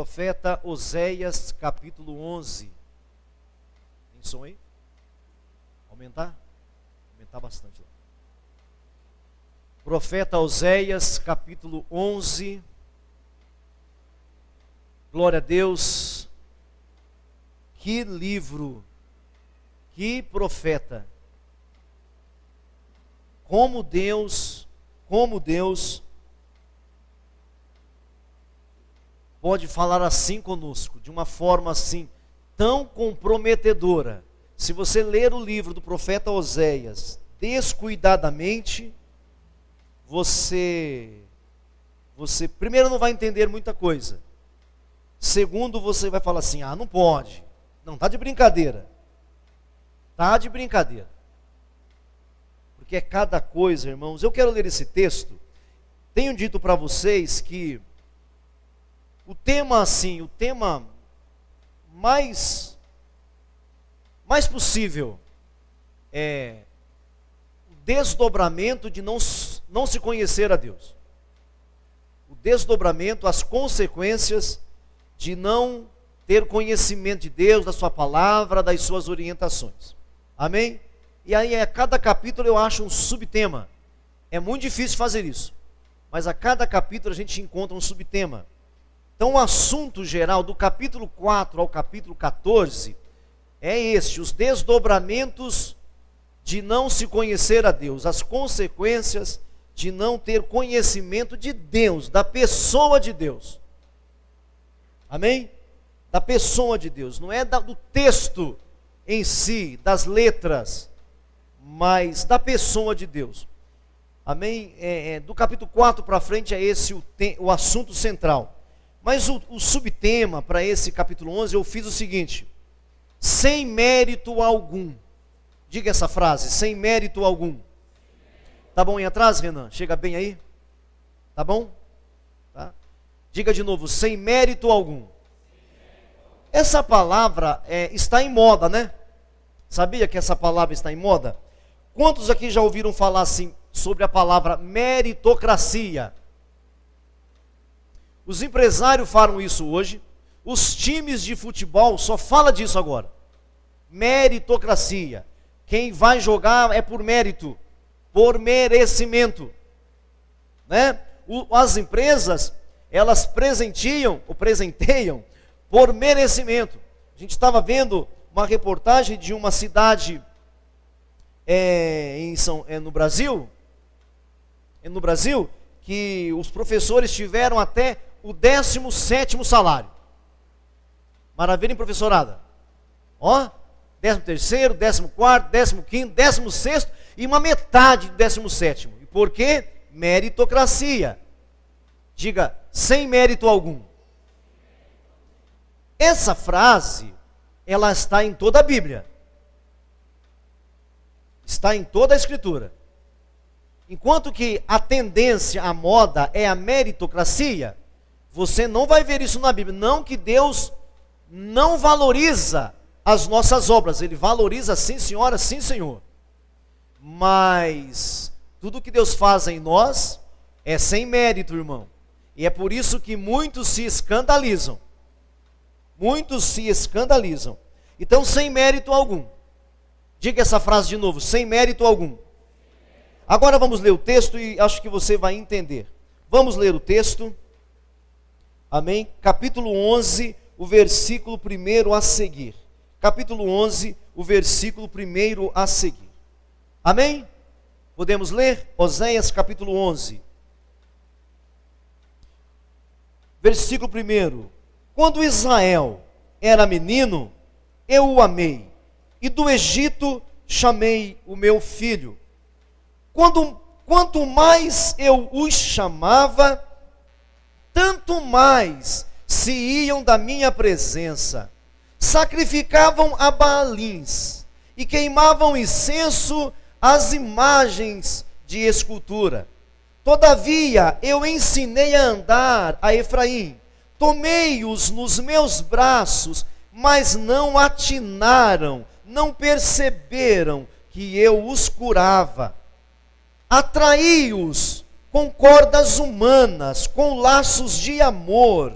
Profeta Oséias, capítulo 11. Tem som aí? Aumentar? Aumentar bastante lá. Profeta Oséias, capítulo 11. Glória a Deus. Que livro, que profeta. Como Deus pode falar assim conosco, de uma forma assim, tão comprometedora. Se você ler o livro do profeta Oséias descuidadamente, você primeiro não vai entender muita coisa. Segundo, você vai falar assim, não pode. Não, está de brincadeira. Está de brincadeira. Porque é cada coisa, irmãos. Eu quero ler esse texto. Tenho dito para vocês que o tema mais possível é o desdobramento de não se conhecer a Deus. O desdobramento, as consequências de não ter conhecimento de Deus, da sua palavra, das suas orientações. Amém? E aí a cada capítulo eu acho um subtema. É muito difícil fazer isso. Mas a cada capítulo a gente encontra um subtema. Então o assunto geral do capítulo 4 ao capítulo 14 é este: os desdobramentos de não se conhecer a Deus, as consequências de não ter conhecimento de Deus, da pessoa de Deus. Amém? Da pessoa de Deus, não é do texto em si, das letras, mas da pessoa de Deus. Amém? Do capítulo 4 para frente é esse o assunto central. Mas o subtema para esse capítulo 11 eu fiz o seguinte: sem mérito algum. Diga essa frase, sem mérito algum. Tá bom aí atrás, Renan? Chega bem aí? Tá bom? Tá? Diga de novo, sem mérito algum. Essa palavra está em moda, né? Sabia que essa palavra está em moda? Quantos aqui já ouviram falar assim sobre a palavra meritocracia? Os empresários falam isso hoje. Os times de futebol só falam disso agora. Meritocracia. Quem vai jogar é por mérito, por merecimento, né? As empresas, elas presenteiam por merecimento. A gente estava vendo uma reportagem de uma cidade no Brasil, que os professores tiveram até o 17º salário. Maravilha, hein, professorada? Ó, 13º, 14º, 15º, 16º e uma metade do 17º. E por quê? Meritocracia. Diga, sem mérito algum. Essa frase, ela está em toda a Bíblia. Está em toda a Escritura. Enquanto que a tendência, a moda é a meritocracia, você não vai ver isso na Bíblia. Não que Deus não valoriza as nossas obras. Ele valoriza, sim senhora, sim senhor. Mas tudo que Deus faz em nós é sem mérito, irmão. E é por isso que muitos se escandalizam. Muitos se escandalizam. Então, sem mérito algum. Diga essa frase de novo, sem mérito algum. Agora vamos ler o texto e acho que você vai entender. Vamos ler o texto. Amém? Capítulo 11, o versículo 1 a seguir. Capítulo 11, o versículo 1 a seguir. Amém? Podemos ler? Oséias capítulo 11. Versículo 1. Quando Israel era menino, eu o amei, e do Egito chamei o meu filho. Quanto mais eu os chamava, tanto mais se iam da minha presença. Sacrificavam a Baalins e queimavam incenso às imagens de escultura. Todavia eu ensinei a andar a Efraim, tomei-os nos meus braços, mas não atinaram, não perceberam que eu os curava. Atraí-os com cordas humanas, com laços de amor,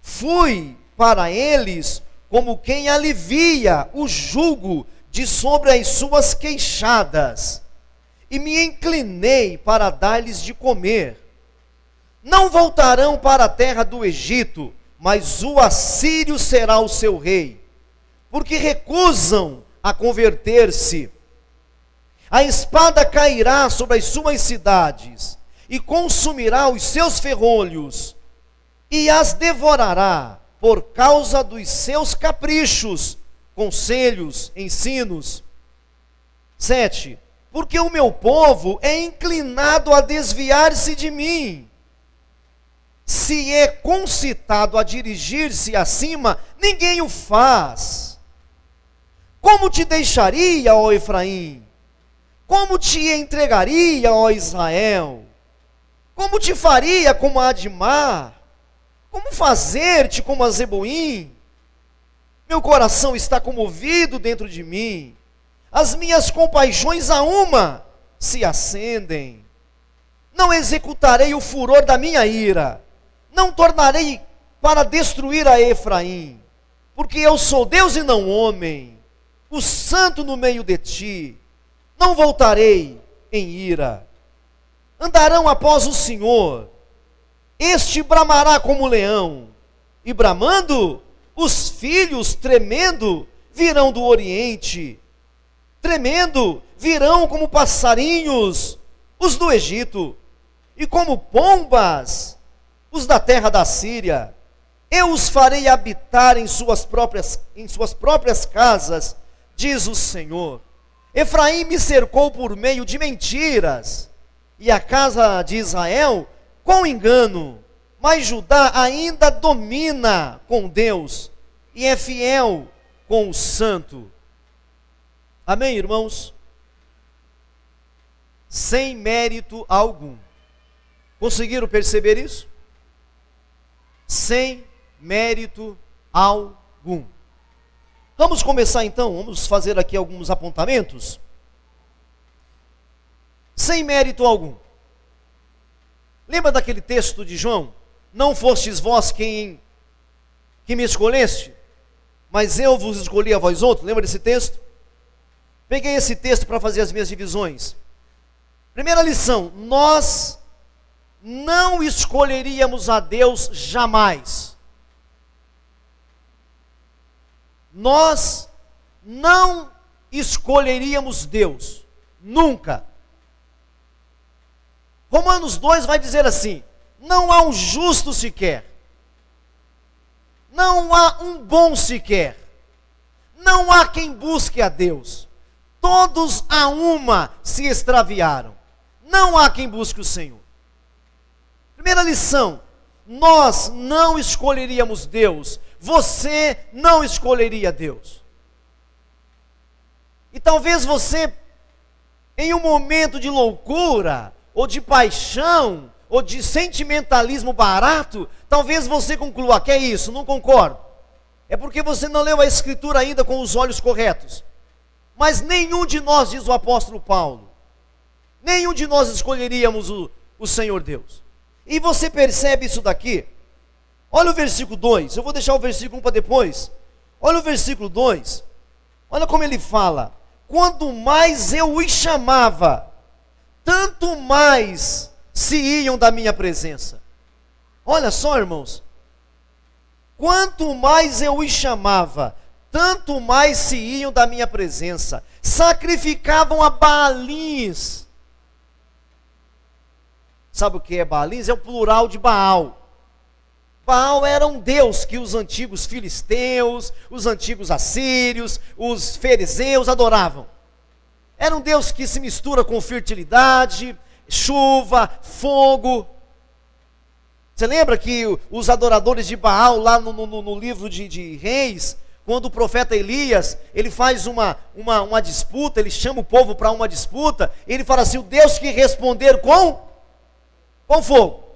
Fui para eles como quem alivia o jugo de sobre as suas queixadas, e me inclinei para dar-lhes de comer. Não voltarão para a terra do Egito, mas o assírio será o seu rei, porque recusam a converter-se. A espada cairá sobre as suas cidades, e consumirá os seus ferrolhos, e as devorará por causa dos seus caprichos, conselhos, ensinos. 7. Porque o meu povo é inclinado a desviar-se de mim. Se é concitado a dirigir-se acima, ninguém o faz. Como te deixaria, ó Efraim? Como te entregaria, ó Israel? Como te faria como a Admar? Como fazer-te como a Zeboim? Meu coração está comovido dentro de mim. As minhas compaixões a uma se acendem. Não executarei o furor da minha ira. Não tornarei para destruir a Efraim. Porque eu sou Deus e não homem, o santo no meio de ti. Não voltarei em ira. Andarão após o Senhor. Este bramará como leão. E bramando, os filhos tremendo virão do oriente. Tremendo virão como passarinhos os do Egito, e como pombas os da terra da Síria. Eu os farei habitar em suas próprias casas, diz o Senhor. Efraim me cercou por meio de mentiras, e a casa de Israel com engano. Mas Judá ainda domina com Deus, e é fiel com o santo. Amém, irmãos? Sem mérito algum. Conseguiram perceber isso? Sem mérito algum. Vamos começar então, vamos fazer aqui alguns apontamentos. Sem mérito algum. Lembra daquele texto de João? Não fostes vós que me escolheste, mas eu vos escolhi a vós outros. Lembra desse texto? Peguei esse texto para fazer as minhas divisões. Primeira lição: nós não escolheríamos a Deus jamais. Nós não escolheríamos Deus, nunca. Romanos 2 vai dizer assim: não há um justo sequer, não há um bom sequer, não há quem busque a Deus. Todos a uma se extraviaram. Não há quem busque o Senhor. Primeira lição: nós não escolheríamos Deus. Você não escolheria Deus. E talvez você, em um momento de loucura, ou de paixão, ou de sentimentalismo barato, talvez você conclua: que é isso? Não concordo. É porque você não leu a Escritura ainda com os olhos corretos. Mas nenhum de nós, diz o apóstolo Paulo, nenhum de nós escolheríamos o Senhor Deus. E você percebe isso daqui? Olha o versículo 2, eu vou deixar o versículo 1 para depois. Olha o versículo 2, olha como ele fala: quanto mais eu os chamava, tanto mais se iam da minha presença. Olha só, irmãos, quanto mais eu os chamava, tanto mais se iam da minha presença. Sacrificavam a Baalins. Sabe o que é Baalins? É o plural de Baal. Baal era um deus que os antigos filisteus, os antigos assírios, os fariseus adoravam. Era um deus que se mistura com fertilidade, chuva, fogo. Você lembra que os adoradores de Baal, lá no livro de Reis, quando o profeta Elias, ele faz uma disputa, ele chama o povo para uma disputa, ele fala assim: o Deus que responder com fogo.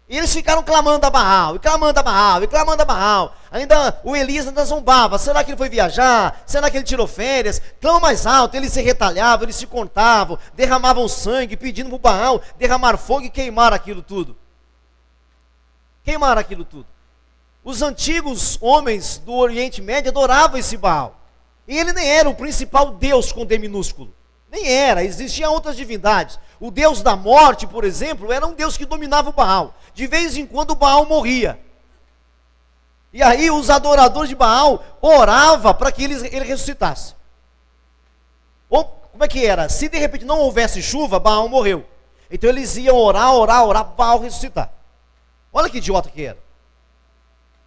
E eles ficaram clamando a Baal, e clamando a Baal, e clamando a Baal. Ainda o Elias ainda zombava: será que ele foi viajar? Será que ele tirou férias? Clama mais alto. Eles se retalhavam, eles se contavam, derramavam sangue, pedindo para o Baal derramar fogo e queimar aquilo tudo. Queimar aquilo tudo. Os antigos homens do Oriente Médio adoravam esse Baal. E ele nem era o principal Deus com D minúsculo. Nem era, existiam outras divindades. O Deus da morte, por exemplo, era um Deus que dominava o Baal. De vez em quando o Baal morria. E aí os adoradores de Baal oravam para que ele ressuscitasse. Ou como é que era? Se de repente não houvesse chuva, Baal morreu. Então eles iam orar, para Baal ressuscitar. Olha que idiota que era.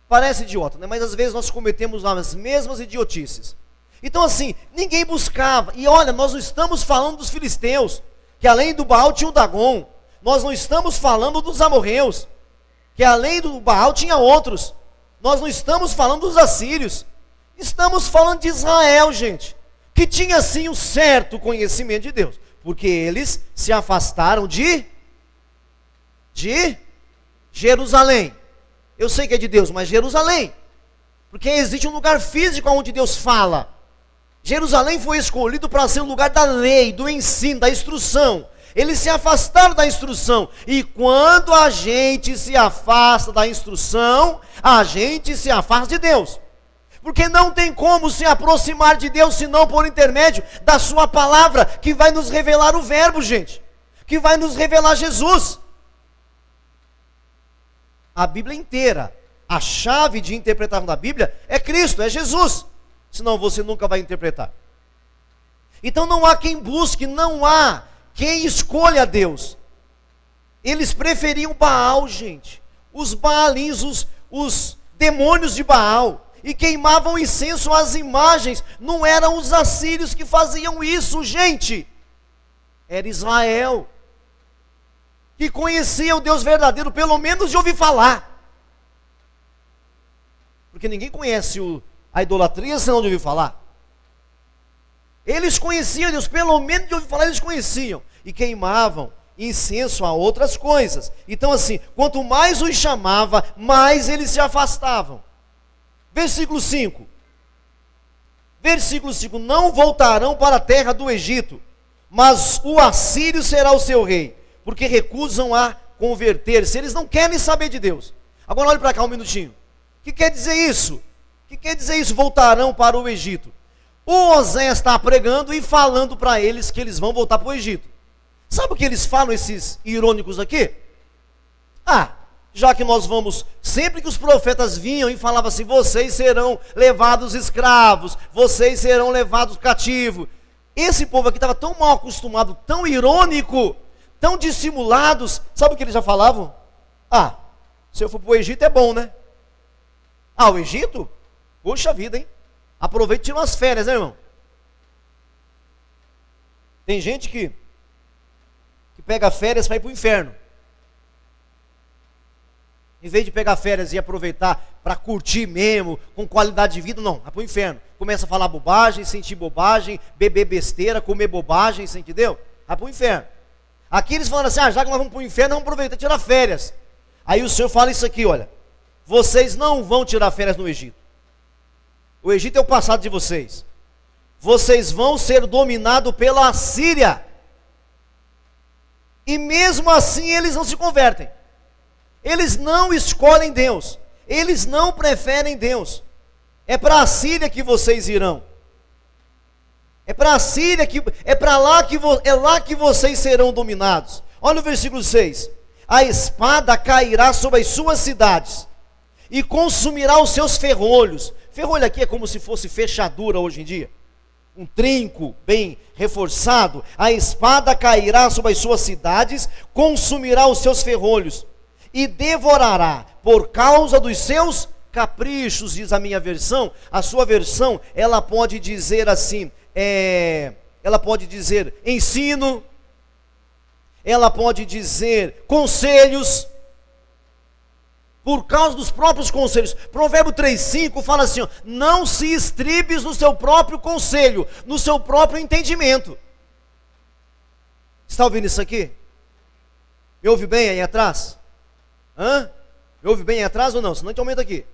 Parece idiota, né? Mas às vezes nós cometemos as mesmas idiotices. Então assim, ninguém buscava. E olha, nós não estamos falando dos filisteus, que além do Baal tinha o Dagon. Nós não estamos falando dos amorreus, que além do Baal tinha outros. Nós não estamos falando dos assírios. Estamos falando de Israel, gente, que tinha sim um certo conhecimento de Deus, porque eles se afastaram de Jerusalém. Eu sei que é de Deus, mas Jerusalém, porque existe um lugar físico onde Deus fala. Jerusalém foi escolhido para ser o lugar da lei, do ensino, da instrução. Eles se afastaram da instrução. E quando a gente se afasta da instrução, a gente se afasta de Deus. Porque não tem como se aproximar de Deus senão por intermédio da sua palavra, que vai nos revelar o verbo, gente. Que vai nos revelar Jesus. A Bíblia inteira, a chave de interpretação da Bíblia é Cristo, é Jesus. Senão você nunca vai interpretar. Então não há quem busque, não há quem escolha Deus. Eles preferiam Baal, gente. Os Baalins, os demônios de Baal. E queimavam incenso às imagens. Não eram os assírios que faziam isso, gente. Era Israel, que conhecia o Deus verdadeiro, pelo menos de ouvir falar. Porque ninguém conhece a idolatria senão de ouvir falar. Eles conheciam Deus, pelo menos de ouvir falar eles conheciam. E queimavam incenso a outras coisas. Então assim, quanto mais os chamava, mais eles se afastavam. Versículo 5. Versículo 5. Não voltarão para a terra do Egito, mas o assírio será o seu rei, porque recusam a converter-se. Eles não querem saber de Deus. Agora olhe para cá um minutinho. O que quer dizer isso? O que quer dizer isso? Voltarão para o Egito. O Oséias está pregando e falando para eles que eles vão voltar para o Egito. Sabe o que eles falam, esses irônicos aqui? Já que nós vamos, sempre que os profetas vinham e falavam assim, vocês serão levados escravos, vocês serão levados cativos. Esse povo aqui estava tão mal acostumado, tão irônico, tão dissimulados. Sabe o que eles já falavam? Se eu for para o Egito é bom, né? O Egito? Poxa vida, hein? Aproveita e tira umas férias, né, irmão? Tem gente que pega férias para ir para o inferno. Em vez de pegar férias e aproveitar para curtir mesmo, com qualidade de vida, não, vai para o inferno. Começa a falar bobagem, sentir bobagem, beber besteira, comer bobagem, você entendeu? Vai para o inferno. Aqui eles falam assim, já que nós vamos para o inferno, vamos aproveitar e tirar férias. Aí o Senhor fala isso aqui, olha, vocês não vão tirar férias no Egito. O Egito é o passado de vocês. Vocês vão ser dominados pela Assíria. E mesmo assim eles não se convertem. Eles não escolhem Deus. Eles não preferem Deus. É para a Assíria que vocês irão. É para a Síria, é lá que vocês serão dominados. Olha o versículo 6. A espada cairá sobre as suas cidades e consumirá os seus ferrolhos. Ferrolho aqui é como se fosse fechadura hoje em dia. Um trinco bem reforçado. A espada cairá sobre as suas cidades, consumirá os seus ferrolhos e devorará por causa dos seus caprichos, diz a minha versão. A sua versão, ela pode dizer assim, ela pode dizer ensino, ela pode dizer conselhos, por causa dos próprios conselhos. Provérbio 3,5 fala assim, não se estribes no seu próprio conselho, no seu próprio entendimento. Está ouvindo isso aqui? Me ouve bem aí atrás? Me ouve bem aí atrás ou não? Senão a gente aumenta aqui.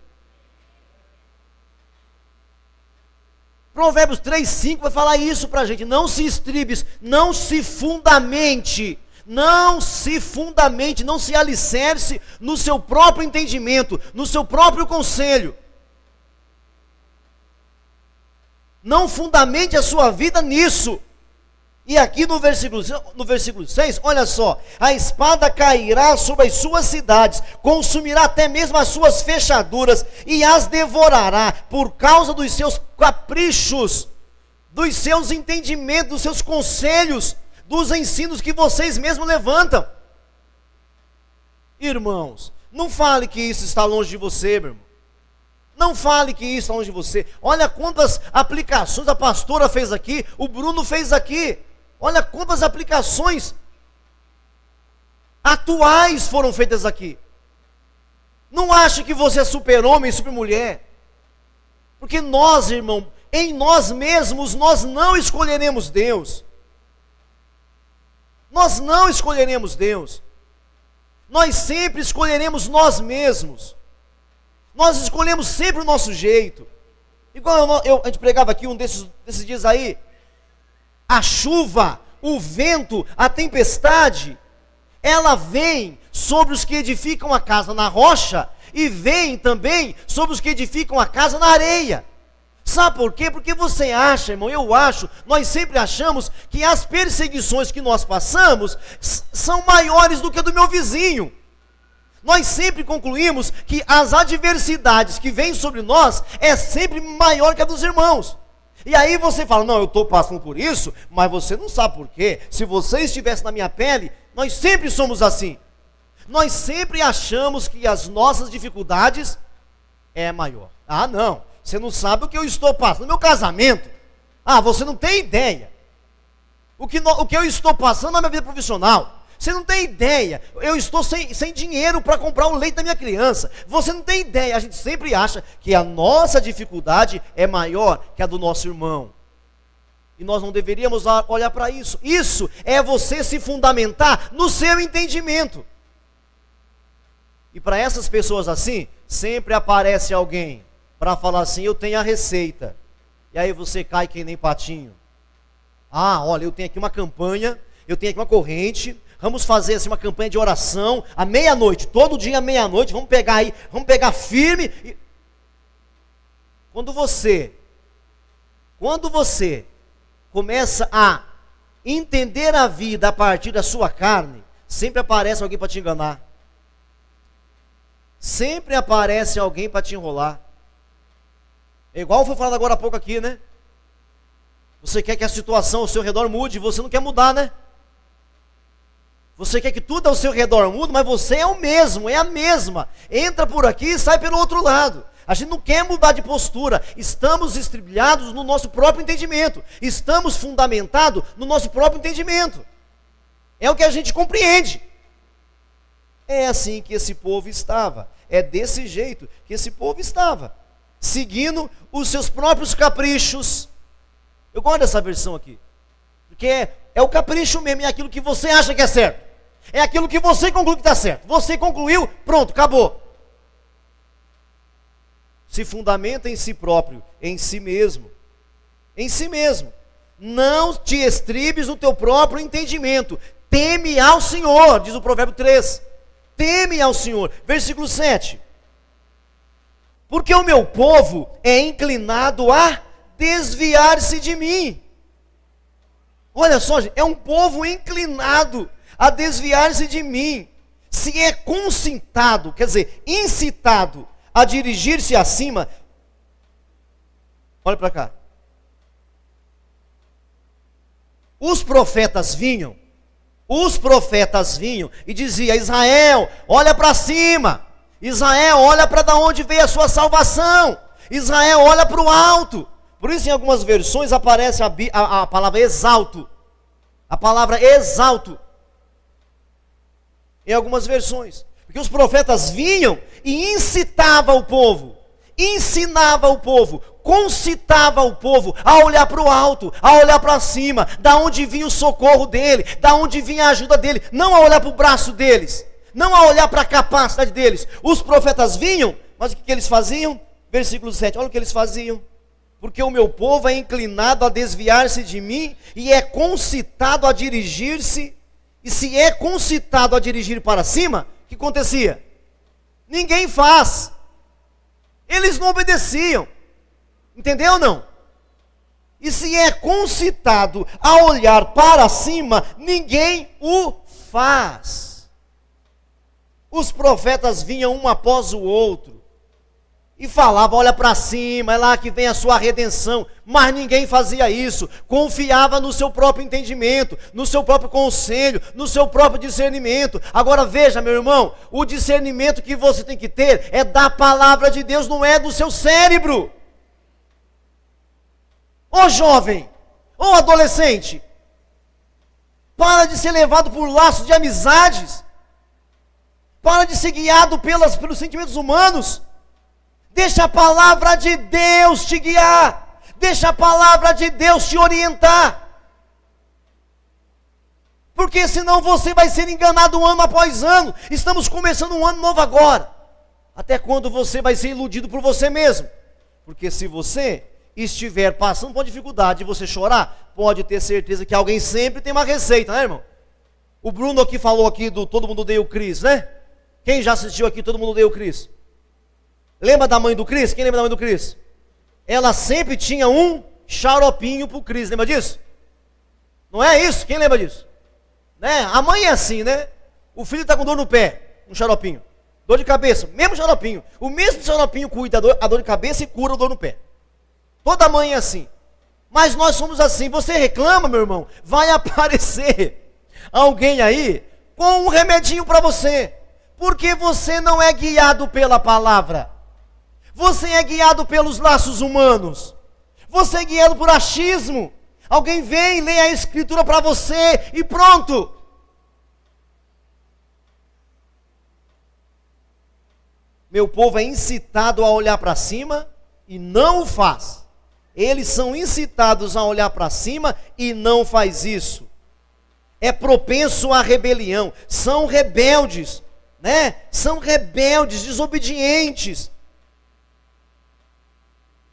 Provérbios 3,5 vai falar isso para a gente. Não se estribes, não se fundamente não se fundamente, não se alicerce no seu próprio entendimento, no seu próprio conselho. Não fundamente a sua vida nisso. E aqui no versículo 6, olha só: a espada cairá sobre as suas cidades, consumirá até mesmo as suas fechaduras, e as devorará, por causa dos seus caprichos, dos seus entendimentos, dos seus conselhos, dos ensinos que vocês mesmos levantam. Irmãos, não fale que isso está longe de você, meu irmão. Não fale que isso está longe de você. Olha quantas aplicações a pastora fez aqui, o Bruno fez aqui. Olha quantas aplicações atuais foram feitas aqui. Não ache que você é super-homem, super-mulher. Porque nós, irmão, em nós mesmos, nós não escolheremos Deus. Nós não escolheremos Deus. Nós sempre escolheremos nós mesmos. Nós escolhemos sempre o nosso jeito. Igual a gente pregava aqui um desses dias aí. A chuva, o vento, a tempestade, ela vem sobre os que edificam a casa na rocha e vem também sobre os que edificam a casa na areia. Sabe por quê? Porque você acha, irmão, eu acho, nós sempre achamos que as perseguições que nós passamos são maiores do que a do meu vizinho. Nós sempre concluímos que as adversidades que vêm sobre nós é sempre maior que a dos irmãos. E aí você fala: não, eu estou passando por isso, mas você não sabe por quê. Se você estivesse na minha pele, nós sempre somos assim. Nós sempre achamos que as nossas dificuldades é maior. Ah, não, você não sabe o que eu estou passando no meu casamento. Ah, você não tem ideia. O que eu estou passando na minha vida profissional. Você não tem ideia, eu estou sem dinheiro para comprar o leite da minha criança. Você não tem ideia, a gente sempre acha que a nossa dificuldade é maior que a do nosso irmão. E nós não deveríamos olhar para isso. Isso é você se fundamentar no seu entendimento. E para essas pessoas assim, sempre aparece alguém para falar assim: eu tenho a receita. E aí você cai que nem patinho. Ah, olha, eu tenho aqui uma campanha, eu tenho aqui uma corrente. Vamos fazer assim uma campanha de oração à meia-noite, todo dia à meia-noite, vamos pegar firme. Quando você começa a entender a vida a partir da sua carne, sempre aparece alguém para te enganar. Sempre aparece alguém para te enrolar. É igual foi falado agora há pouco aqui, né? Você quer que a situação ao seu redor mude, você não quer mudar, né? Você quer que tudo ao seu redor mude, mas você é o mesmo, é a mesma. Entra por aqui e sai pelo outro lado. A gente não quer mudar de postura. Estamos estribilhados no nosso próprio entendimento. Estamos fundamentados no nosso próprio entendimento. É o que a gente compreende. É assim que esse povo estava. É desse jeito que esse povo estava. Seguindo os seus próprios caprichos. Eu gosto dessa versão aqui. Porque é o capricho mesmo, é aquilo que você acha que é certo. É aquilo que você conclui que está certo. Você concluiu, pronto, acabou. Se fundamenta em si próprio, em si mesmo. Em si mesmo. Não te estribes no teu próprio entendimento. Teme ao Senhor, diz o provérbio 3. Teme ao Senhor. Versículo 7. Porque o meu povo é inclinado a desviar-se de mim. Olha só, é um povo inclinado a desviar-se de mim. Se é concitado, quer dizer, incitado a dirigir-se acima. Olha para cá. Os profetas vinham e diziam: Israel, olha para cima. Israel, olha para da onde veio a sua salvação. Israel, olha para o alto. Por isso em algumas versões aparece a palavra exalto. A palavra exalto. Em algumas versões. Porque os profetas vinham e incitavam o povo. Ensinava o povo. Concitava o povo a olhar para o alto, a olhar para cima, da onde vinha o socorro dele, da onde vinha a ajuda dele, não a olhar para o braço deles, não a olhar para a capacidade deles. Os profetas vinham, mas o que eles faziam? Versículo 7, olha o que eles faziam. Porque o meu povo é inclinado a desviar-se de mim e é concitado a dirigir-se E se é concitado a dirigir para cima, o que acontecia? Ninguém faz. Eles não obedeciam. Entendeu ou não? E se é concitado a olhar para cima, ninguém o faz. Os profetas vinham um após o outro e falavam: olha para cima, é lá que vem a sua redenção. Mas ninguém fazia isso. Confiava no seu próprio entendimento, no seu próprio conselho, no seu próprio discernimento. Agora veja, meu irmão, o discernimento que você tem que ter é da palavra de Deus, não é do seu cérebro. Ô jovem, ô adolescente, para de ser levado por laços de amizades, para de ser guiado pelos sentimentos humanos. Deixa a palavra de Deus te guiar, deixa a palavra de Deus te orientar, porque senão você vai ser enganado ano após ano. Estamos começando um ano novo agora. Até quando você vai ser iludido por você mesmo? Porque se você estiver passando por dificuldade e você chorar, pode ter certeza que alguém sempre tem uma receita, né, irmão? O Bruno aqui falou aqui do Todo Mundo Odeia o Chris, né? Quem já assistiu aqui Todo Mundo Odeia o Chris? Lembra da mãe do Chris? Quem lembra da mãe do Chris? Ela sempre tinha um xaropinho pro Chris, lembra disso? Não é isso? Quem lembra disso? Né? A mãe é assim, né? O filho está com dor no pé, um xaropinho. Dor de cabeça, mesmo xaropinho. O mesmo xaropinho cuida a dor de cabeça e cura a dor no pé. Toda mãe é assim. Mas nós somos assim. Você reclama, meu irmão, vai aparecer alguém aí com um remedinho para você. Porque você não é guiado pela palavra. Você é guiado pelos laços humanos. Você é guiado por achismo. Alguém vem, lê a escritura para você e pronto. Meu povo é incitado a olhar para cima e não o faz. Eles são incitados a olhar para cima e não faz isso. É propenso à rebelião. São rebeldes, né? São rebeldes, desobedientes.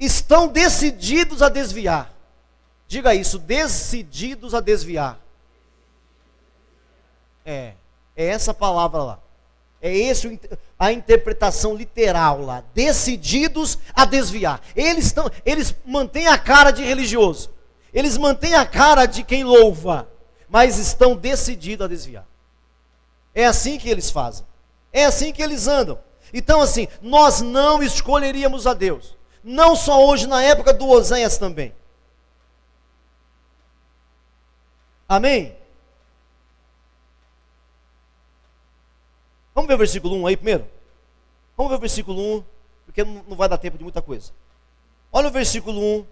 Estão decididos a desviar. Diga isso, decididos a desviar. É essa palavra lá. É esse a interpretação literal lá. Decididos a desviar. Eles mantêm a cara de religioso. Eles mantêm a cara de quem louva. Mas estão decididos a desviar. É assim que eles fazem. É assim que eles andam. Então assim, nós não escolheríamos a Deus. Não só hoje, na época do Oséias também. Amém? Vamos ver o versículo 1 aí primeiro? Vamos ver o versículo 1, porque não vai dar tempo de muita coisa. Olha o versículo 1.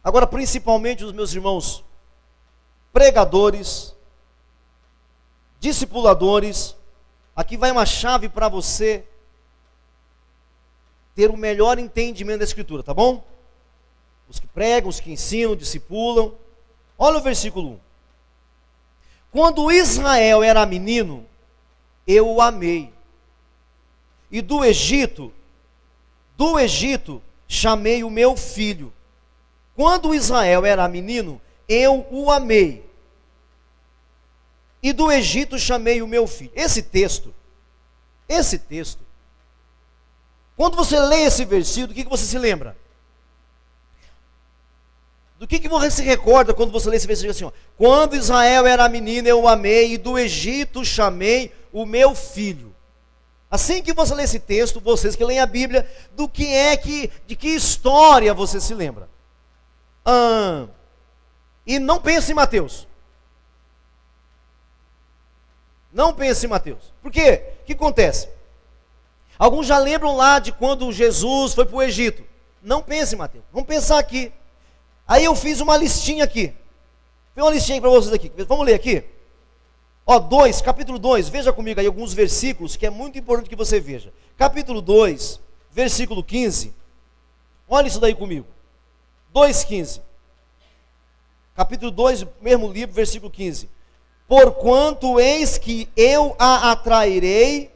Agora, principalmente os meus irmãos pregadores, discipuladores, aqui vai uma chave para você ter o melhor entendimento da Escritura, tá bom? Os que pregam, os que ensinam, discipulam. Olha o versículo 1. Quando Israel era menino, eu o amei. E do Egito chamei o meu filho. Quando Israel era menino, eu o amei. E do Egito chamei o meu filho. Esse texto, quando você lê esse versículo, do que você se lembra? Do que você se recorda quando você lê esse versículo assim? Ó, quando Israel era menino, eu o amei, e do Egito chamei o meu filho. Assim que você lê esse texto, vocês que leem a Bíblia, de que história você se lembra? E não pense em Mateus. Não pense em Mateus. Por quê? O que acontece? Alguns já lembram lá de quando Jesus foi para o Egito. Não pense em Mateus. Vamos pensar aqui. Aí eu fiz uma listinha aqui. Fiz uma listinha para vocês aqui. Vamos ler aqui. Ó, capítulo 2, veja comigo aí alguns versículos que é muito importante que você veja. Capítulo 2, versículo 15. Olha isso daí comigo. 2,15. Capítulo 2, mesmo livro, versículo 15. Porquanto eis que eu a atrairei.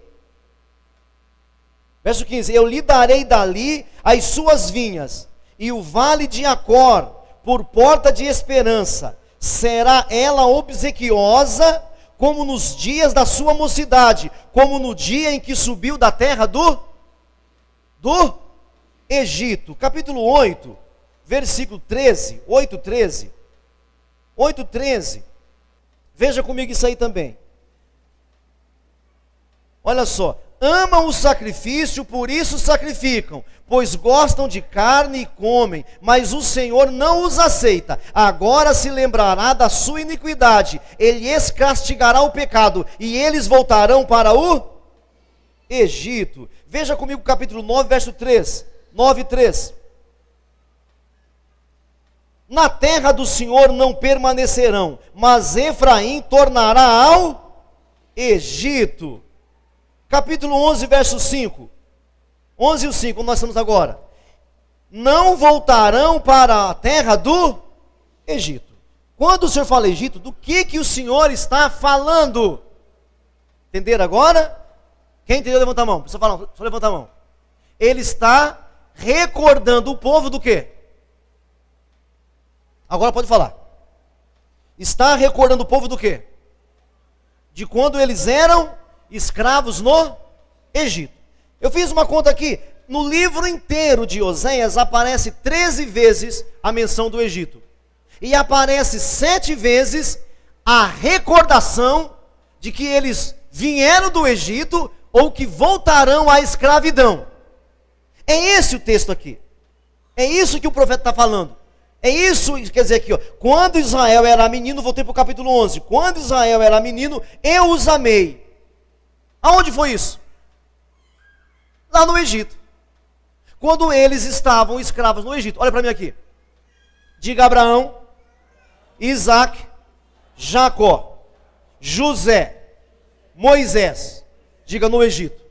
Verso 15. Eu lhe darei dali as suas vinhas, e o vale de Acor por porta de esperança. será ela obsequiosa como nos dias da sua mocidade, como no dia em que subiu da terra do Egito. Capítulo 8, versículo 13, 8:13. 8:13. Veja comigo isso aí também. Olha só. Amam o sacrifício, por isso sacrificam, pois gostam de carne e comem, mas o Senhor não os aceita. Agora se lembrará da sua iniquidade, ele lhes castigará o pecado, e eles voltarão para o Egito. Veja comigo o capítulo 9, verso 3, 9:3. Na terra do Senhor não permanecerão, mas Efraim tornará ao Egito. Capítulo 11, verso 5. 11 e o 5, onde nós estamos agora. Não voltarão para a terra do Egito. Quando o Senhor fala Egito, do que o Senhor está falando? Entenderam agora? Quem entendeu, levanta a mão. Só levanta a mão. Ele está recordando o povo do quê? Agora pode falar. Está recordando o povo do quê? De quando eles eram escravos no Egito. Eu fiz uma conta aqui. No livro inteiro de Oséias aparece 13 vezes a menção do Egito. E aparece 7 vezes a recordação de que eles vieram do Egito ou que voltarão à escravidão. É esse o texto aqui. É isso que o profeta está falando. É isso, quer dizer aqui, ó, quando Israel era menino, voltei para o capítulo 11. Quando Israel era menino, eu os amei. Aonde foi isso? Lá no Egito. Quando eles estavam escravos no Egito. Olha para mim aqui. Diga Abraão, Isaac, Jacó, José, Moisés. Diga no Egito.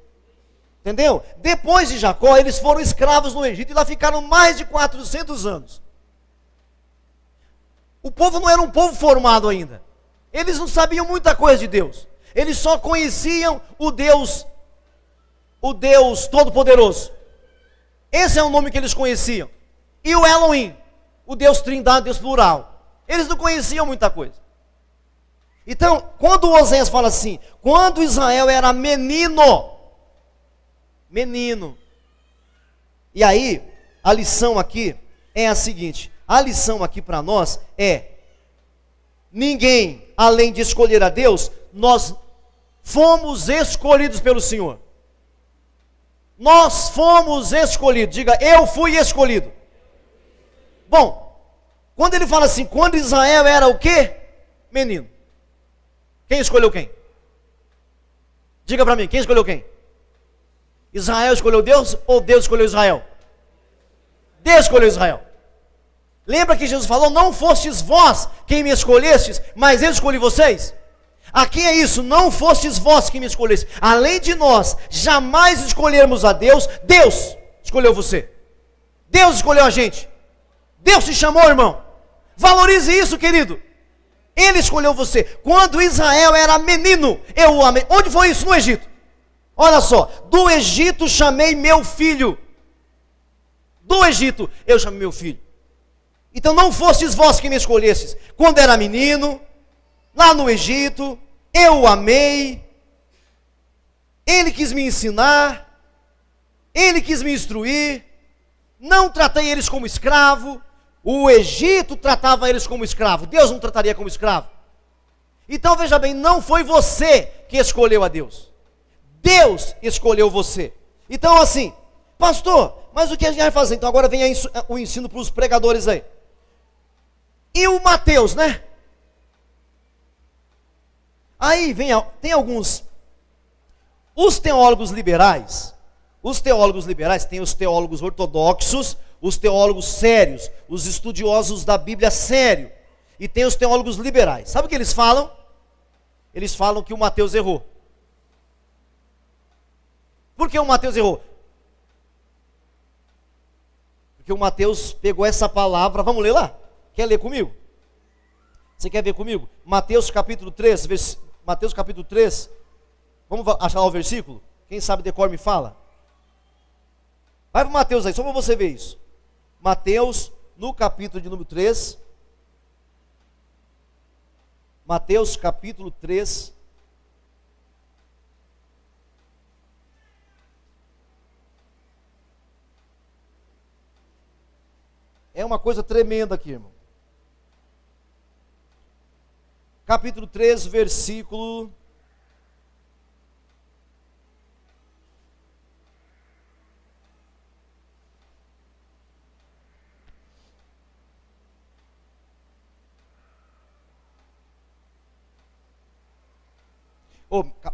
Entendeu? Depois de Jacó, eles foram escravos no Egito e lá ficaram mais de 400 anos. O povo não era um povo formado ainda. Eles não sabiam muita coisa de Deus. Eles só conheciam o Deus Todo-Poderoso. Esse é o nome que eles conheciam. E o Elohim, o Deus Trindade, Deus plural. Eles não conheciam muita coisa. Então, quando o Oséias fala assim, quando Israel era menino, e aí, a lição aqui é a seguinte, a lição aqui para nós é, ninguém, além de escolher a Deus, nós fomos escolhidos pelo Senhor. Nós fomos escolhidos. Diga, eu fui escolhido. Bom, quando ele fala assim, quando Israel era o quê? Menino. Quem escolheu quem? Diga para mim, quem escolheu quem? Israel escolheu Deus ou Deus escolheu Israel? Deus escolheu Israel. Lembra que Jesus falou, não fostes vós quem me escolhestes, mas eu escolhi vocês? Aqui é isso, não fostes vós que me escolheste. Além de nós jamais escolhermos a Deus, Deus escolheu você. Deus escolheu a gente. Deus te chamou, irmão. Valorize isso, querido. Ele escolheu você. Quando Israel era menino, eu o amei. Onde foi isso? No Egito. Olha só, do Egito chamei meu filho. Do Egito eu chamei meu filho. Então não fostes vós que me escolhestes. Quando era menino, lá no Egito, eu o amei, ele quis me ensinar, ele quis me instruir, não tratei eles como escravo, o Egito tratava eles como escravo, Deus não trataria como escravo. Então veja bem, não foi você que escolheu a Deus, Deus escolheu você. Então assim, pastor, mas o que a gente vai fazer? Então agora vem o ensino para os pregadores aí. E o Mateus, né? Aí tem alguns, os teólogos liberais têm os teólogos ortodoxos, os teólogos sérios, os estudiosos da Bíblia sério, e tem os teólogos liberais. Sabe o que eles falam? Eles falam que o Mateus errou. Por que o Mateus errou? Porque o Mateus pegou essa palavra, vamos ler lá? Quer ler comigo? Você quer ver comigo? Mateus capítulo 3, vamos achar o versículo? Quem sabe decor me fala. Vai para Mateus aí, só para você ver isso. Mateus, no capítulo de número 3. Mateus capítulo 3. É uma coisa tremenda aqui, irmão. Capítulo 3, versículo...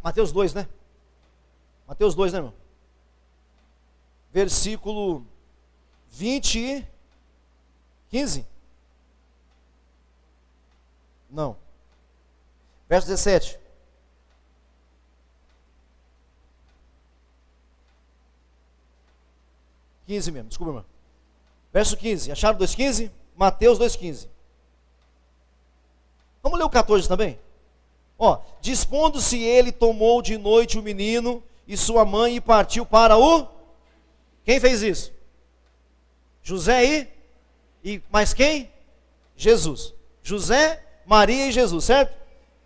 Mateus 2, né? Mateus 2, né, irmão? Versículo 20 e 15? Não. Verso 17. Mesmo, desculpa, irmão. Verso 15. Acharam 2,15? Mateus 2,15. Vamos ler o 14 também? Dispondo-se ele, tomou de noite o menino e sua mãe e partiu para o... Quem fez isso? José e mais quem? Jesus. José, Maria e Jesus, certo?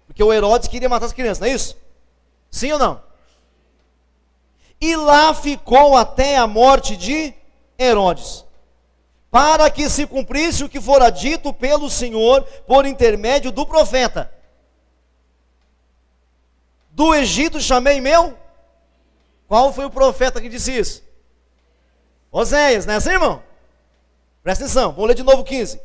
Porque o Herodes queria matar as crianças, não é isso? Sim ou não? E lá ficou até a morte de Herodes, para que se cumprisse o que fora dito pelo Senhor por intermédio do profeta: do Egito chamei meu... Qual foi o profeta que disse isso? Oséias, não é assim, irmão? Presta atenção, vamos ler de novo 15.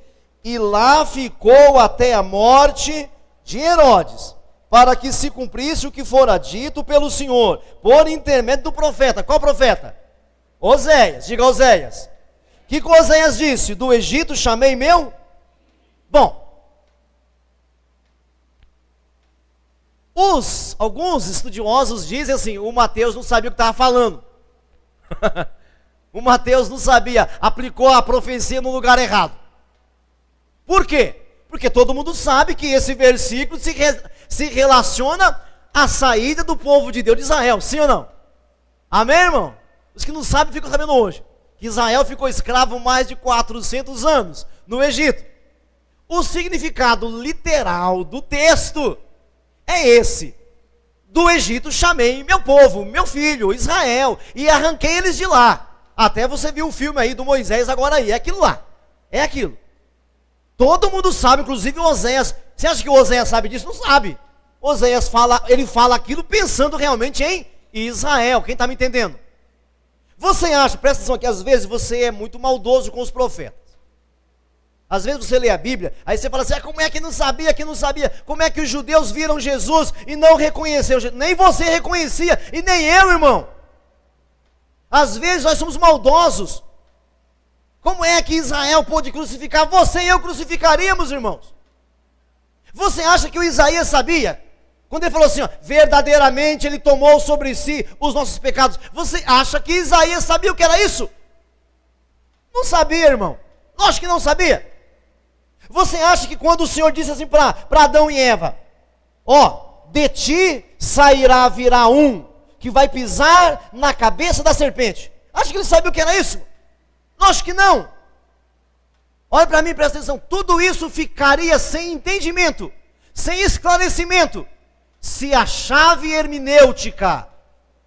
E lá ficou até a morte de Herodes, para que se cumprisse o que fora dito pelo Senhor, por intermédio do profeta. Qual profeta? Oséias, diga Oséias. O que Oséias disse? Do Egito chamei meu... Bom, alguns estudiosos dizem assim, o Mateus não sabia o que estava falando. O Mateus não sabia, aplicou a profecia no lugar errado. Por quê? Porque todo mundo sabe que esse versículo se relaciona à saída do povo de Deus de Israel, sim ou não? Amém, irmão? Os que não sabem ficam sabendo hoje, que Israel ficou escravo mais de 400 anos no Egito. O significado literal do texto é esse: do Egito chamei meu povo, meu filho, Israel, e arranquei eles de lá. Até você viu o filme aí do Moisés agora aí, é aquilo lá, é aquilo. Todo mundo sabe, inclusive o Oséias. Você acha que o Oséias sabe disso? Não sabe. Oséias ele fala aquilo pensando realmente em Israel. Quem está me entendendo? Você acha, presta atenção, que às vezes você é muito maldoso com os profetas. Às vezes você lê a Bíblia, aí você fala assim, como é que não sabia, como é que os judeus viram Jesus e não reconheceram? Nem você reconhecia, e nem eu, irmão. Às vezes nós somos maldosos. Como é que Israel pôde crucificar? Você e eu crucificaríamos, irmãos. Você acha que o Isaías sabia? Quando ele falou assim, verdadeiramente ele tomou sobre si os nossos pecados. Você acha que Isaías sabia o que era isso? Não sabia, irmão. Lógico que não sabia. Você acha que quando o Senhor disse assim para Adão e Eva, de ti virá um que vai pisar na cabeça da serpente. Acha que ele sabia o que era isso? Lógico que não. Olha para mim, presta atenção. Tudo isso ficaria sem entendimento, sem esclarecimento, se a chave hermenêutica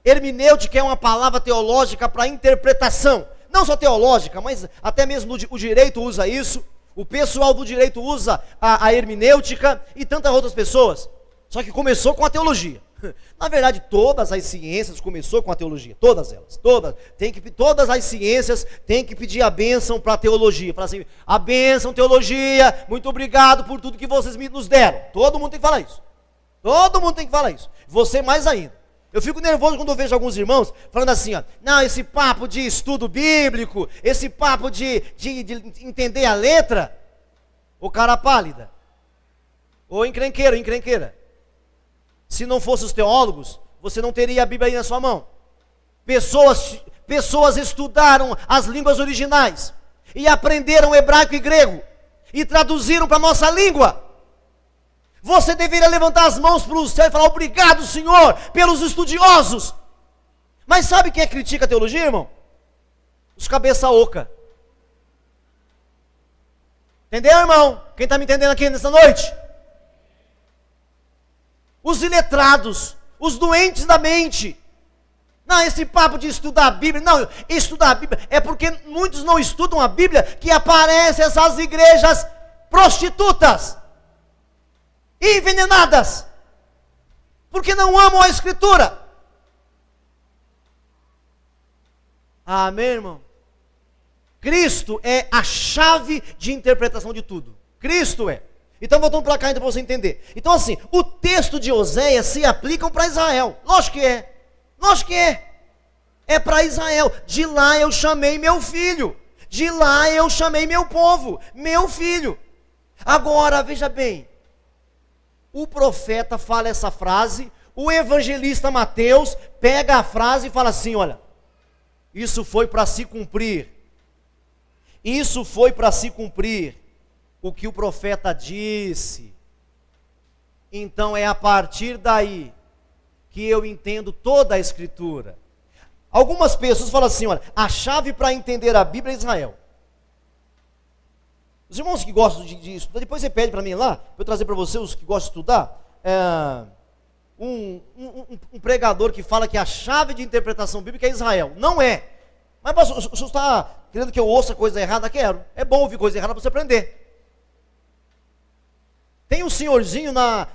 é uma palavra teológica para interpretação, não só teológica, mas até mesmo o direito usa isso, o pessoal do direito usa a hermenêutica e tantas outras pessoas. Só que começou com a teologia. Na verdade, todas as ciências começou com a teologia, todas elas, todas as ciências têm que pedir a bênção para a teologia, falar assim, a bênção teologia, muito obrigado por tudo que vocês nos deram. Todo mundo tem que falar isso, você mais ainda. Eu fico nervoso quando eu vejo alguns irmãos falando assim, não, esse papo de estudo bíblico, esse papo de entender a letra, ô cara pálida, ô encrenqueira. Se não fossem os teólogos, você não teria a Bíblia aí na sua mão. Pessoas estudaram as línguas originais e aprenderam hebraico e grego e traduziram para a nossa língua. Você deveria levantar as mãos para o céu e falar, obrigado, Senhor, pelos estudiosos. Mas sabe quem critica a teologia, irmão? Os cabeça oca. Entendeu, irmão? Quem está me entendendo aqui nessa noite? os iletrados, os doentes da mente. Não, esse papo de estudar a Bíblia, não, estudar a Bíblia, é porque muitos não estudam a Bíblia, que aparecem essas igrejas prostitutas, envenenadas, porque não amam a Escritura. Amém, irmão? Cristo é a chave de interpretação de tudo. Cristo é. Então voltando para cá então, para você entender. Então assim, o texto de Oséias se aplica para Israel. Lógico que é. Lógico que é. É para Israel. De lá eu chamei meu filho. De lá eu chamei meu povo. Meu filho. Agora, veja bem. O profeta fala essa frase. O evangelista Mateus pega a frase e fala assim, olha. Isso foi para se cumprir. Isso foi para se cumprir o que o profeta disse. Então é a partir daí que eu entendo toda a Escritura. Algumas pessoas falam assim, olha, a chave para entender a Bíblia é Israel. Os irmãos que gostam de estudar, depois você pede para mim lá, para eu trazer para você os que gostam de estudar, um pregador que fala que a chave de interpretação bíblica é Israel. Não é. Mas pastor, o senhor está querendo que eu ouça coisa errada? Quero. É bom ouvir coisa errada para você aprender. Tem um senhorzinho na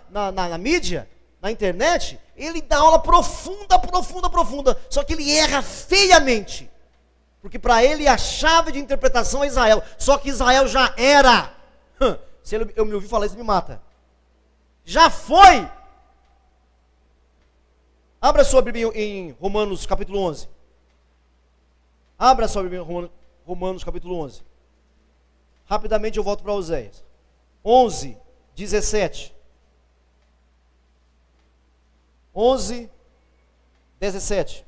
mídia, na internet, ele dá aula profunda, só que ele erra feiamente. Porque para ele a chave de interpretação é Israel. Só que Israel já era. Se eu me ouvir falar isso, me mata. Já foi. Abra sua Bíblia em Romanos capítulo 11. Abra sua Bíblia em Romanos capítulo 11. Rapidamente eu volto para Oséias. 11, 17. 11, 17.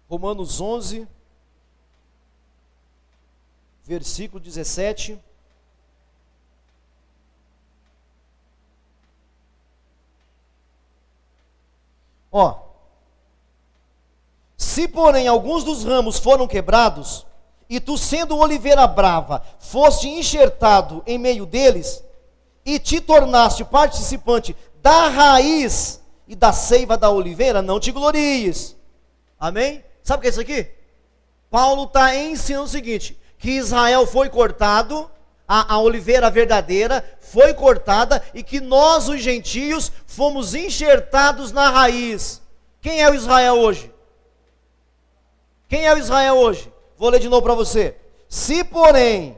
Romanos 11, versículo 17. Ó, se porém alguns dos ramos foram quebrados, e tu sendo oliveira brava, foste enxertado em meio deles, e te tornaste participante da raiz e da seiva da oliveira, não te glories. Amém? Sabe o que é isso aqui? Paulo está ensinando o seguinte, que Israel foi cortado, a oliveira verdadeira foi cortada, e que nós, os gentios, fomos enxertados na raiz. Quem é o Israel hoje? Quem é o Israel hoje? Vou ler de novo para você. Se porém,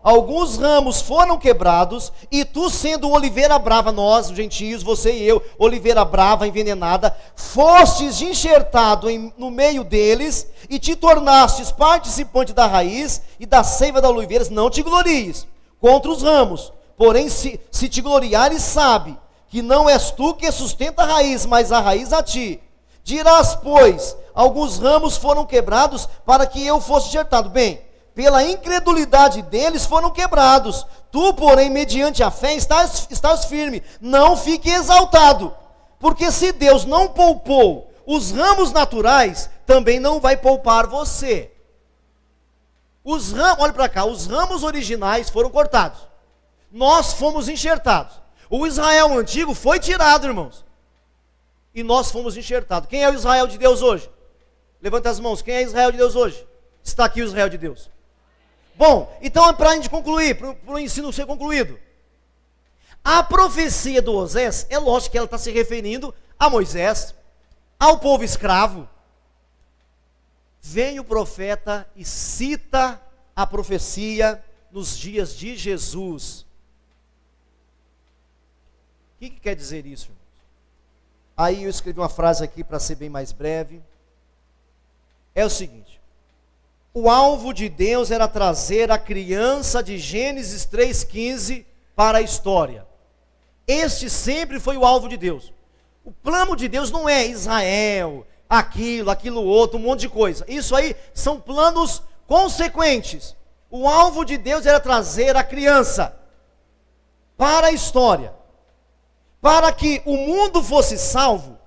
alguns ramos foram quebrados, e tu sendo oliveira brava, nós, os gentios, você e eu, oliveira brava, envenenada, fostes enxertado no meio deles, e te tornastes participante da raiz e da seiva da oliveira, não te glories contra os ramos. Porém, se te gloriares, sabe que não és tu que sustenta a raiz, mas a raiz a ti. Dirás, pois, alguns ramos foram quebrados para que eu fosse enxertado. Bem, pela incredulidade deles foram quebrados. Tu, porém, mediante a fé, estás firme. Não fique exaltado, porque se Deus não poupou os ramos naturais, também não vai poupar você. Olha para cá, os ramos originais foram cortados. Nós fomos enxertados. O Israel antigo foi tirado, irmãos. E nós fomos enxertados. Quem é o Israel de Deus hoje? Levanta as mãos. Quem é Israel de Deus hoje? Está aqui o Israel de Deus. Bom, então é para a gente concluir, para o ensino ser concluído. A profecia do Osés, é lógico que ela está se referindo a Moisés, ao povo escravo. Vem o profeta e cita a profecia nos dias de Jesus. O que quer dizer isso, irmãos? Aí eu escrevi uma frase aqui para ser bem mais breve. É o seguinte: o alvo de Deus era trazer a criança de Gênesis 3,15 para a história. Este sempre foi o alvo de Deus. O plano de Deus não é Israel, aquilo outro, um monte de coisa. Isso aí são planos consequentes. O alvo de Deus era trazer a criança para a história. Para que o mundo fosse salvo,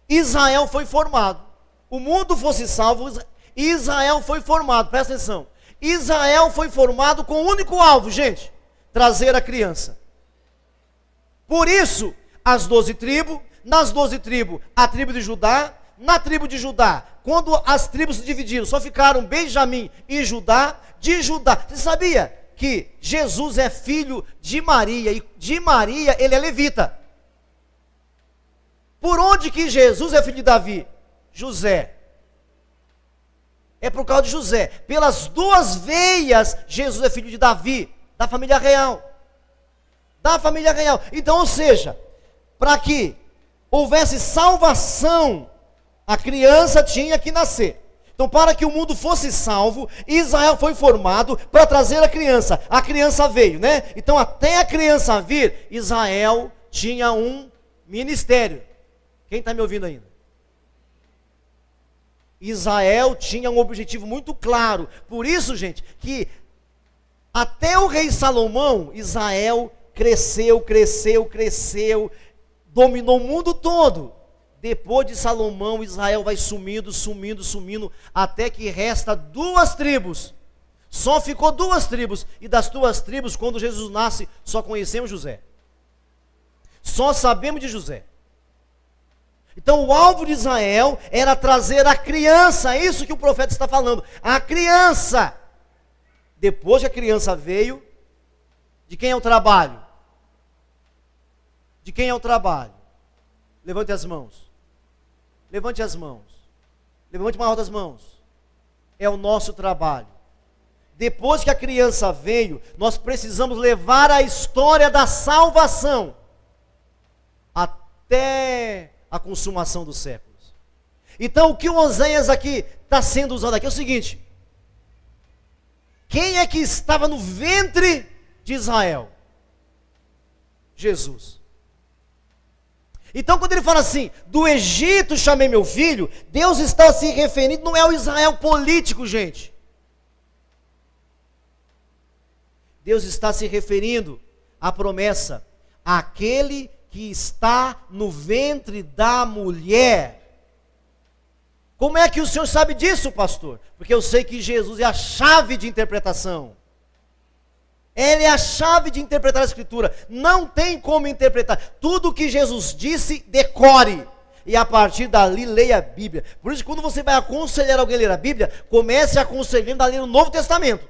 Israel foi formado. O mundo fosse salvo, Israel foi formado, presta atenção. Israel foi formado com um único alvo, gente: trazer a criança. Por isso, as 12 tribos, nas 12 tribos, a tribo de Judá, na tribo de Judá, quando as tribos se dividiram, só ficaram Benjamim e Judá. De Judá, você sabia que Jesus é filho de Maria, e de Maria ele é levita? Por onde que Jesus é filho de Davi? José. É por causa de José. Pelas duas veias, Jesus é filho de Davi, da família real. Da família real. Então, ou seja, para que houvesse salvação, a criança tinha que nascer. Então, para que o mundo fosse salvo, Israel foi formado para trazer a criança. A criança veio, né? Então, até a criança vir, Israel tinha um ministério. Quem está me ouvindo ainda? Israel tinha um objetivo muito claro. Por isso, gente, que até o rei Salomão, Israel cresceu, dominou o mundo todo. Depois de Salomão, Israel vai sumindo, até que resta 2 tribos. Só ficou 2 tribos. E das 2 tribos, quando Jesus nasce, só conhecemos José. Só sabemos de José. Então o alvo de Israel era trazer a criança. É isso que o profeta está falando. A criança. Depois que a criança veio, de quem é o trabalho? De quem é o trabalho? Levante as mãos. Levante as mãos. Levante mais altas as mãos. É o nosso trabalho. Depois que a criança veio, nós precisamos levar a história da salvação até a consumação dos séculos. Então o que o Oséias aqui está sendo usado aqui é o seguinte: quem é que estava no ventre de Israel? Jesus. Então quando ele fala assim, do Egito chamei meu filho, Deus está se referindo, não é o Israel político, gente. Deus está se referindo à promessa, àquele que está no ventre da mulher. Como é que o senhor sabe disso, pastor? Porque eu sei que Jesus é a chave de interpretação. Ele é a chave de interpretar a Escritura. Não tem como interpretar. Tudo que Jesus disse, decore. E a partir dali, leia a Bíblia. Por isso, quando você vai aconselhar alguém a ler a Bíblia, comece aconselhando a ler o Novo Testamento.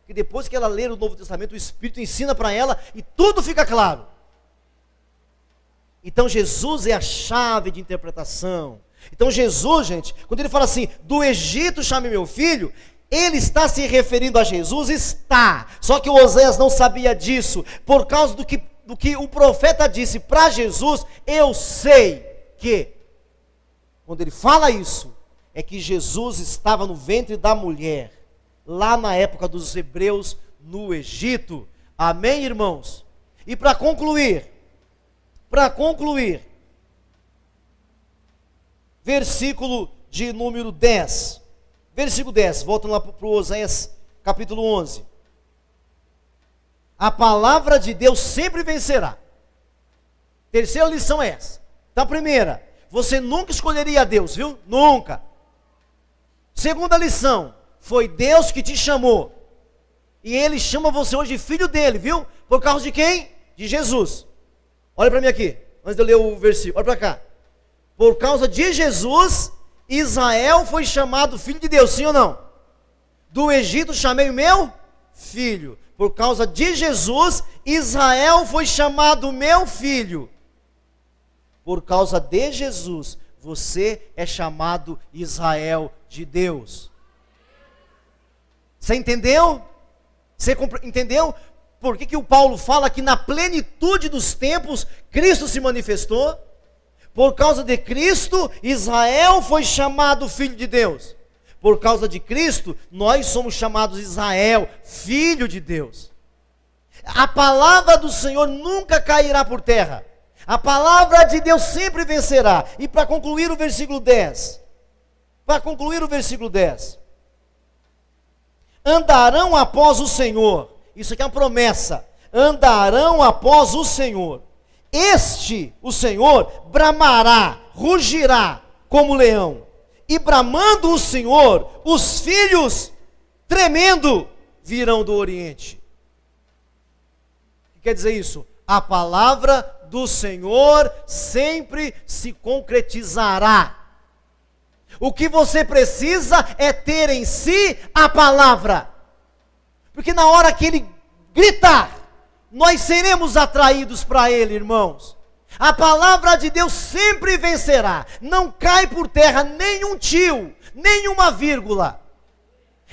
Que depois que ela ler o Novo Testamento, o Espírito ensina para ela e tudo fica claro. Então, Jesus é a chave de interpretação. Então, Jesus, gente, quando ele fala assim, do Egito chamei meu filho, ele está se referindo a Jesus? Está. Só que o Oséias não sabia disso. Por causa do que o profeta disse para Jesus, eu sei que, quando ele fala isso, é que Jesus estava no ventre da mulher, lá na época dos hebreus, no Egito. Amém, irmãos? E para concluir, versículo de número 10. Versículo 10, voltando lá para o Oséias, capítulo 11. A palavra de Deus sempre vencerá. Terceira lição é essa. Então, primeira, você nunca escolheria a Deus, viu? Nunca. Segunda lição, foi Deus que te chamou. E Ele chama você hoje de filho dele, viu? Por causa de quem? De Jesus. Olha para mim aqui, antes de eu ler o versículo, olha para cá. Por causa de Jesus, Israel foi chamado filho de Deus, sim ou não? Do Egito chamei o meu filho. Por causa de Jesus, Israel foi chamado meu filho. Por causa de Jesus, você é chamado Israel de Deus. Você entendeu? Você entendeu? Por que o Paulo fala que na plenitude dos tempos, Cristo se manifestou? Por causa de Cristo, Israel foi chamado filho de Deus. Por causa de Cristo, nós somos chamados Israel, filho de Deus. A palavra do Senhor nunca cairá por terra. A palavra de Deus sempre vencerá. E para concluir o versículo 10. Andarão após o Senhor. Isso aqui é uma promessa. Andarão após o Senhor. O Senhor, bramará, rugirá como leão. E bramando o Senhor, os filhos, tremendo, virão do Oriente. O que quer dizer isso? A palavra do Senhor sempre se concretizará. O que você precisa é ter em si a palavra. Porque na hora que Ele gritar, nós seremos atraídos para Ele, irmãos. A palavra de Deus sempre vencerá. Não cai por terra nenhum tio, nenhuma vírgula.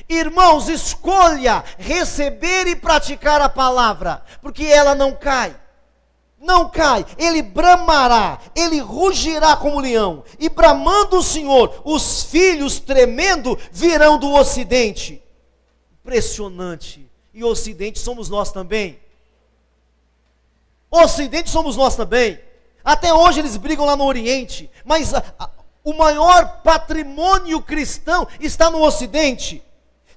Irmãos, escolha receber e praticar a palavra, porque ela não cai. Não cai, ele bramará, ele rugirá como leão, e bramando o Senhor, os filhos tremendo virão do ocidente. Impressionante. E o ocidente somos nós também. O ocidente somos nós também. Até hoje eles brigam lá no Oriente, mas o maior patrimônio cristão está no ocidente.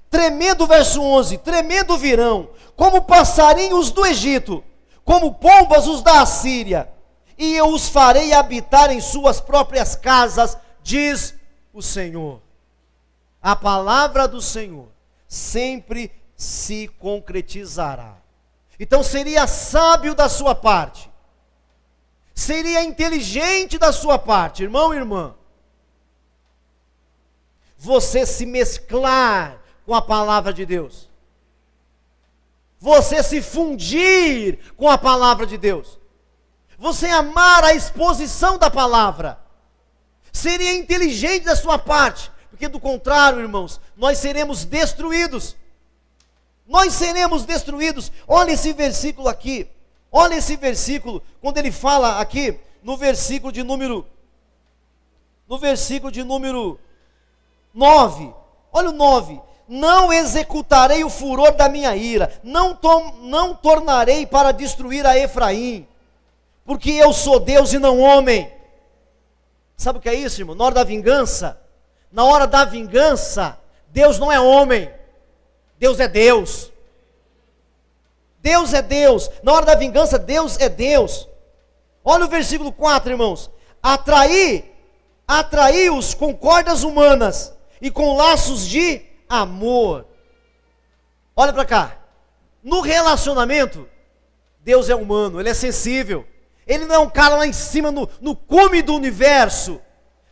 Tremendo, verso 11, tremendo virão, como passarinhos do Egito, como pombas os da Assíria, e eu os farei habitar em suas próprias casas, diz o Senhor. A palavra do Senhor sempre se concretizará. Então seria sábio da sua parte, seria inteligente da sua parte, irmão e irmã, você se mesclar com a palavra de Deus, você se fundir com a palavra de Deus, você amar a exposição da palavra. Seria inteligente da sua parte, porque do contrário, irmãos, nós seremos destruídos. Nós seremos destruídos. Olha esse versículo aqui. Olha esse versículo, quando ele fala aqui, no versículo de número 9. Olha o 9. Não executarei o furor da minha ira, não tornarei para destruir a Efraim, porque eu sou Deus e não homem. Sabe o que é isso, irmão? Na hora da vingança, Deus não é homem, Deus é Deus. Deus é Deus. Na hora da vingança, Deus é Deus. Olha o versículo 4, irmãos. Atraí-os com cordas humanas e com laços de amor. Olha para cá. No relacionamento, Deus é humano, Ele é sensível. Ele não é um cara lá em cima no cume do universo.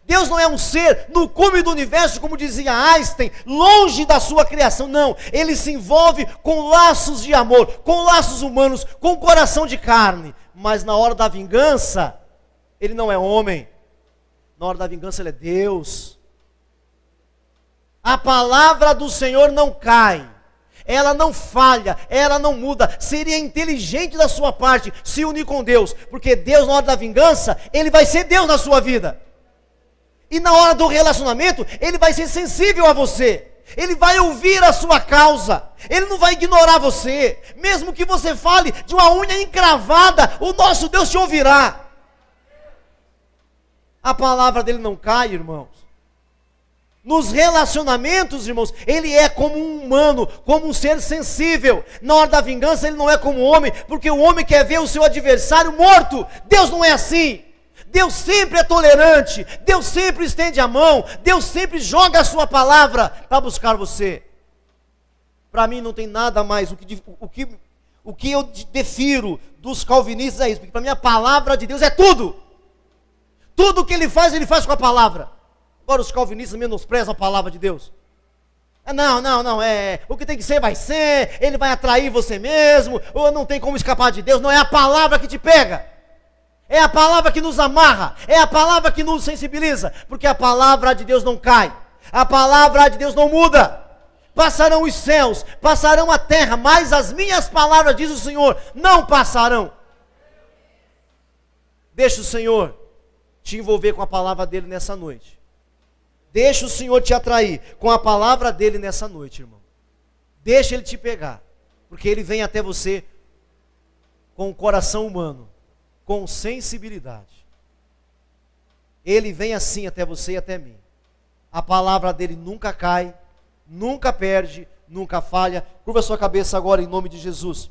Deus não é um ser no cume do universo, como dizia Einstein, longe da sua criação. Não, Ele se envolve com laços de amor, com laços humanos, com coração de carne. Mas na hora da vingança, Ele não é homem. Na hora da vingança, Ele é Deus. A palavra do Senhor não cai, ela não falha, ela não muda. Seria inteligente da sua parte se unir com Deus, porque Deus na hora da vingança, Ele vai ser Deus na sua vida. E na hora do relacionamento, Ele vai ser sensível a você. Ele vai ouvir a sua causa. Ele não vai ignorar você. Mesmo que você fale de uma unha encravada, o nosso Deus te ouvirá. A palavra dele não cai, irmãos. Nos relacionamentos, irmãos, Ele é como um humano, como um ser sensível. Na hora da vingança, Ele não é como um homem, porque o homem quer ver o seu adversário morto. Deus não é assim. Deus sempre é tolerante, Deus sempre estende a mão, Deus sempre joga a sua palavra para buscar você. Para mim não tem nada mais, o que eu defiro dos calvinistas é isso, porque para mim a palavra de Deus é tudo. Tudo que Ele faz com a palavra. Agora os calvinistas menosprezam a palavra de Deus. Não, o que tem que ser vai ser, Ele vai atrair você mesmo, ou não tem como escapar de Deus. Não, é a palavra que te pega. É a palavra que nos amarra, é a palavra que nos sensibiliza, porque a palavra de Deus não cai, a palavra de Deus não muda. Passarão os céus, passarão a terra, mas as minhas palavras, diz o Senhor, não passarão. Deixa o Senhor te envolver com a palavra dele nessa noite. Deixa o Senhor te atrair com a palavra dele nessa noite, irmão. Deixa Ele te pegar, porque Ele vem até você com o coração humano, com sensibilidade. Ele vem assim até você e até mim. A palavra dele nunca cai, nunca perde, nunca falha. Curva sua cabeça agora em nome de Jesus.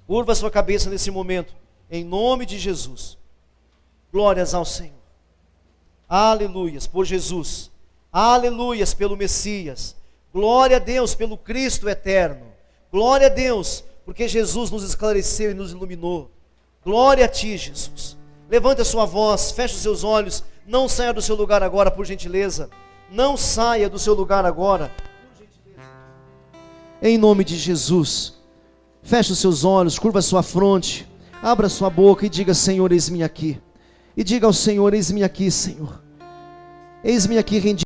Curva sua cabeça nesse momento, em nome de Jesus. Glórias ao Senhor. Aleluias por Jesus. Aleluias pelo Messias. Glória a Deus pelo Cristo eterno. Glória a Deus, porque Jesus nos esclareceu e nos iluminou. Glória a Ti, Jesus. Levante a sua voz, feche os seus olhos. Não saia do seu lugar agora, por gentileza. Não saia do seu lugar agora, por gentileza. Em nome de Jesus. Feche os seus olhos, curva a sua fronte, abra a sua boca e diga: Senhor, eis-me aqui. E diga ao Senhor: eis-me aqui, Senhor. Eis-me aqui rendido.